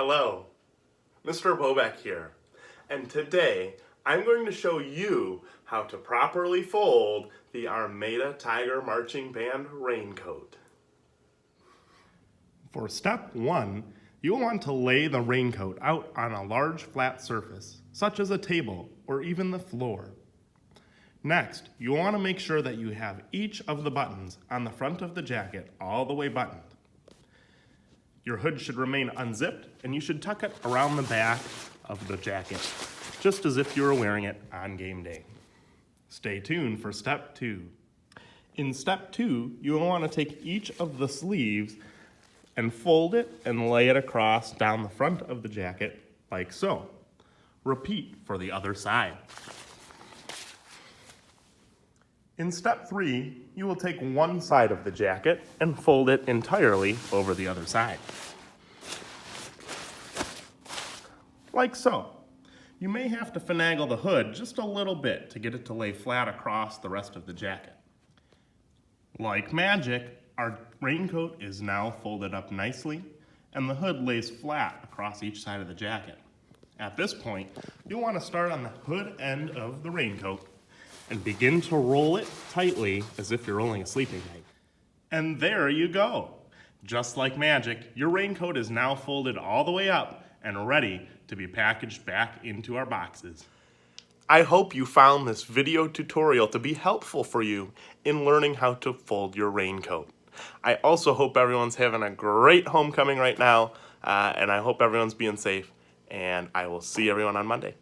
Hello, Mr. Bobek here, and today I'm going to show you how to properly fold the Armada Tiger Marching Band raincoat. For step 1, you'll want to lay the raincoat out on a large flat surface, such as a table or even the floor. Next, you'll want to make sure that you have each of the buttons on the front of the jacket all the way buttoned. Your hood should remain unzipped, and you should tuck it around the back of the jacket, just as if you were wearing it on game day. Stay tuned for step 2. In step 2, you'll want to take each of the sleeves and fold it and lay it across down the front of the jacket like so. Repeat for the other side. In step 3, you will take one side of the jacket and fold it entirely over the other side. Like so. You may have to finagle the hood just a little bit to get it to lay flat across the rest of the jacket. Like magic, our raincoat is now folded up nicely, and the hood lays flat across each side of the jacket. At this point, you'll want to start on the hood end of the raincoat and begin to roll it tightly as if you're rolling a sleeping bag. And there you go. Just like magic, your raincoat is now folded all the way up and ready to be packaged back into our boxes. I hope you found this video tutorial to be helpful for you in learning how to fold your raincoat. I also hope everyone's having a great homecoming right now, and I hope everyone's being safe, and I will see everyone on Monday.